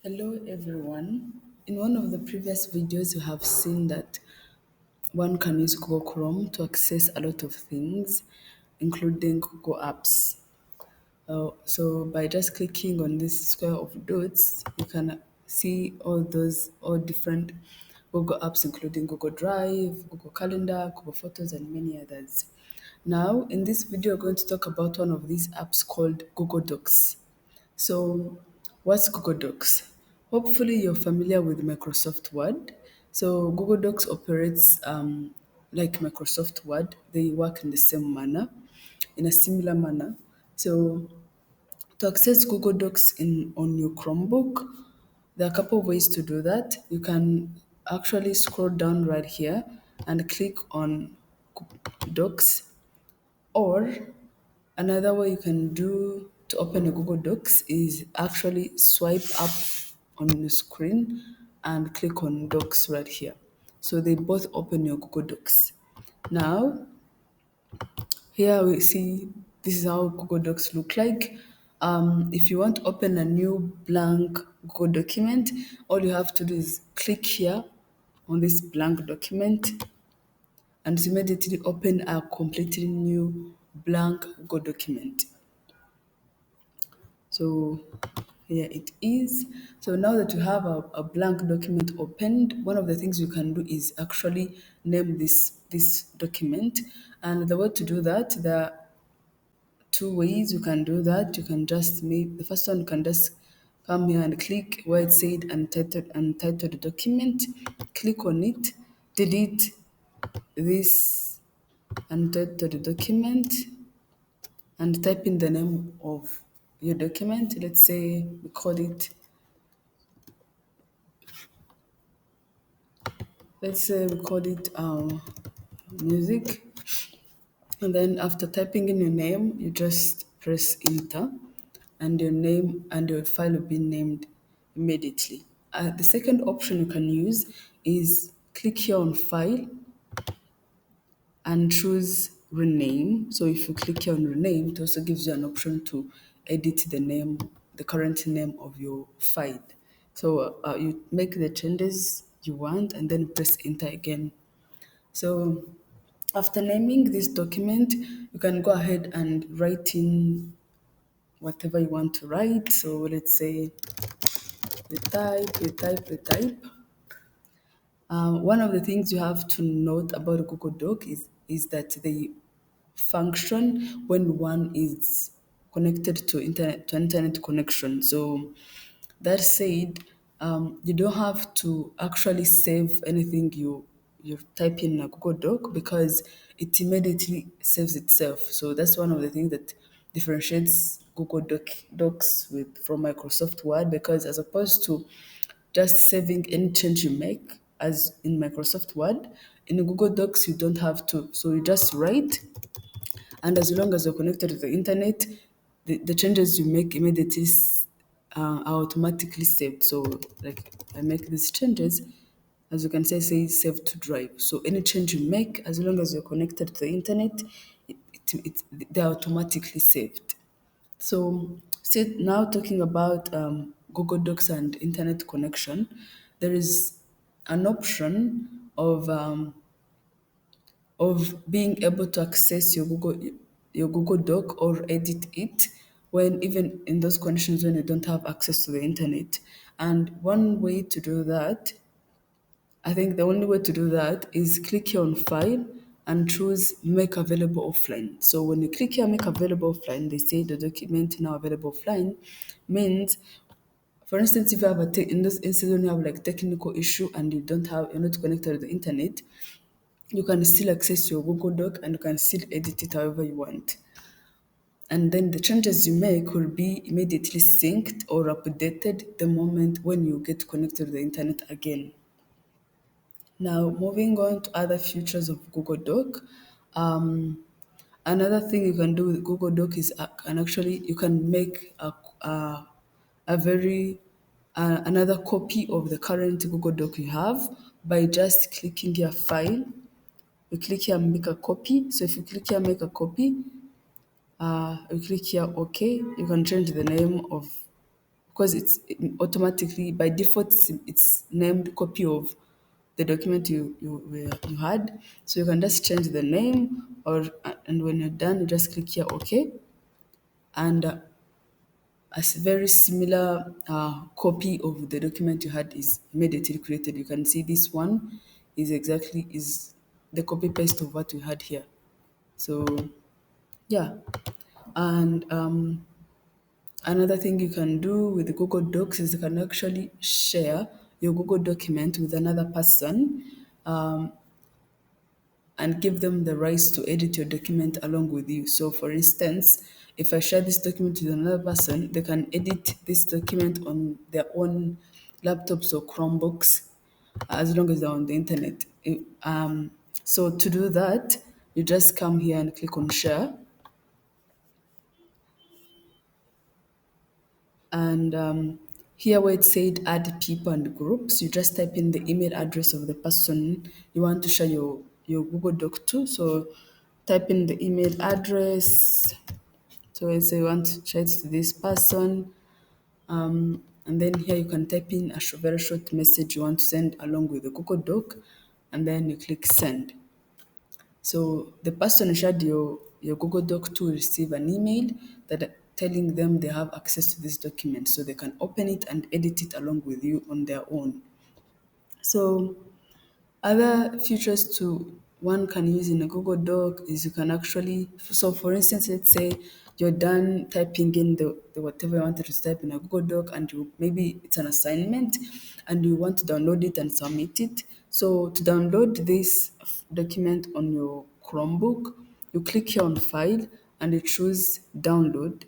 Hello everyone. In one of the previous videos, you have seen that one can use Google Chrome to access a lot of things, including Google Apps. So by just clicking on this square of dots, you can see all different Google Apps, including Google Drive, Google Calendar, Google Photos, and many others. Now, in this video, we're going to talk about one of these apps called Google Docs. So, what's Google Docs? Hopefully, you're familiar with Microsoft Word. So, Google Docs operates like Microsoft Word, they work in the same manner, in a similar manner. So, to access Google Docs on your Chromebook, there are a couple of ways to do that. You can actually scroll down right here and click on Docs, or another way you can do to open a Google Docs is actually swipe up on the screen and click on Docs right here. So they both open your Google Docs. Now, here we see this is how Google Docs look like. If you want to open a new blank Google document, all you have to do is click here on this blank document and it's immediately open a completely new blank Google document. So here it is. So now that you have a blank document opened, one of the things you can do is actually name this document. And the way to do that, there are two ways you can do that. You can just make the first one, you can just come here and click where it said untitled document, click on it, delete this untitled document and type in the name of your document. Let's say we call it, music. And then after typing in your name, you just press enter and your name and your file will be named immediately. The second option you can use is click here on file and choose rename. So if you click here on rename, it also gives you an option to edit the name, the current name of your file. So you make the changes you want and then press enter again. So after naming this document, you can go ahead and write in whatever you want to write. So let's say retype. One of the things you have to note about Google Doc is that they function when one is connected to internet connection. So that said, you don't have to actually save anything you type in a Google Doc because it immediately saves itself. So that's one of the things that differentiates Docs with from Microsoft Word, because as opposed to just saving any change you make as in Microsoft Word, in Google Docs you don't have to. So you just write, and as long as you're connected to the internet, the changes you make immediately are automatically saved. So like I make these changes, as you can say save to drive. So any change you make, as long as you're connected to the internet, they're automatically saved. So, now talking about Google Docs and internet connection, there is an option of being able to access your Google Doc or edit it when even in those conditions when you don't have access to the internet. And one way to do that, I think the only way to do that is click here on file and choose make available offline. So when you click here make available offline, they say the document now available offline means, for instance, if you have in this instance when you have like technical issue and you're not connected to the internet, you can still access your Google Doc and you can still edit it however you want. And then the changes you make will be immediately synced or updated the moment when you get connected to the internet again. Now, moving on to other features of Google Doc. Um, Another thing you can do with Google Doc is you can make a very another copy of the current Google Doc you have by just clicking your file. You click here make a copy. So if you click here make a copy, you click here OK. You can change the name of because it's automatically by default it's named copy of the document you had. So you can just change the name, or and when you're done, you just click here OK, and very similar copy of the document you had is immediately created. You can see this one is the copy paste of what we had here. So yeah, and another thing you can do with Google Docs is you can actually share your Google document with another person, and give them the rights to edit your document along with you. So, for instance, if I share this document with another person, they can edit this document on their own laptops or Chromebooks as long as they're on the internet. So, to do that, you just come here and click on share. And here where it said add people and groups, you just type in the email address of the person you want to share your Google Doc to. So type in the email address. So let's say you want to share it to this person. And then here you can type in a very short message you want to send along with the Google Doc. And then you click send. So the person who shared your Google Doc to will receive an email that telling them they have access to this document so they can open it and edit it along with you on their own. So other features to one can use in a Google Doc is you can actually, so for instance, let's say you're done typing in the whatever you wanted to type in a Google Doc, and you maybe it's an assignment and you want to download it and submit it. So to download this document on your Chromebook, you click here on file and you choose download.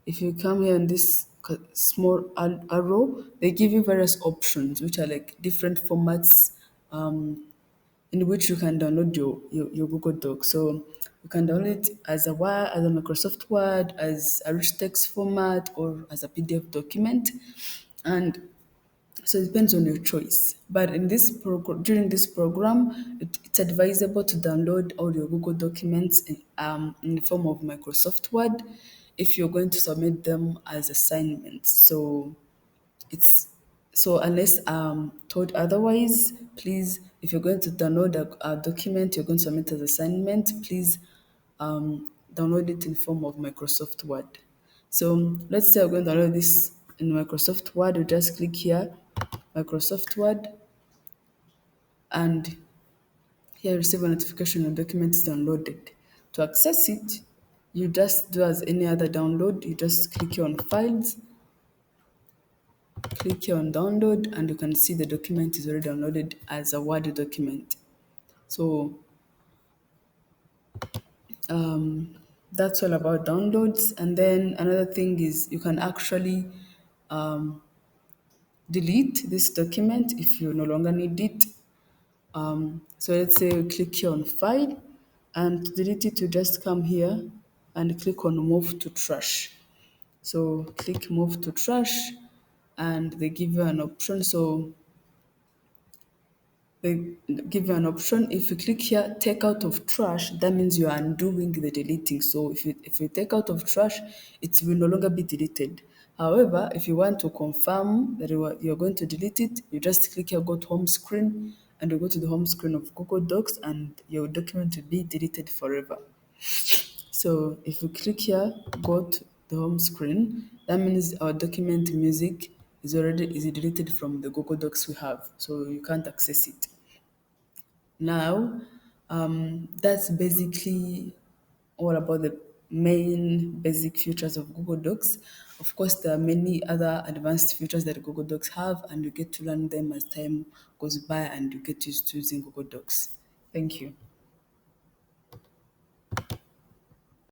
If you come here in this small arrow, they give you various options, which are like different formats in which you can download your Google Doc. So you can download it as a Word, as a Microsoft Word, as a rich text format, or as a PDF document. And so it depends on your choice. But in this during this program, it's advisable to download all your Google documents in the form of Microsoft Word if you're going to submit them as assignments. So it's so unless told otherwise, please, if you're going to download a document you're going to submit as assignment, please download it in form of Microsoft Word. So let's say I'm going to download this in Microsoft Word. You just click here, Microsoft Word, and here you receive a notification your document is downloaded. To access it, you just do as any other download. You just click here on Files, click here on Download, and you can see the document is already downloaded as a Word document. So that's all about downloads. And then another thing is you can actually delete this document if you no longer need it. So let's say you click here on File, and to delete it, you just come here and click on Move to Trash. So click Move to Trash, and they give you an option. So they give you an option. If you click here, take out of trash, that means you are undoing the deleting. So if you take out of trash, it will no longer be deleted. However, if you want to confirm that you're going to delete it, you just click here, go to home screen, and you go to the home screen of Google Docs, and your document will be deleted forever. So if you click here, go to the home screen, that means our document music is deleted from the Google Docs we have, so you can't access it. Now, that's basically all about the main basic features of Google Docs. Of course, there are many other advanced features that Google Docs have, and you get to learn them as time goes by and you get used to using Google Docs. Thank you.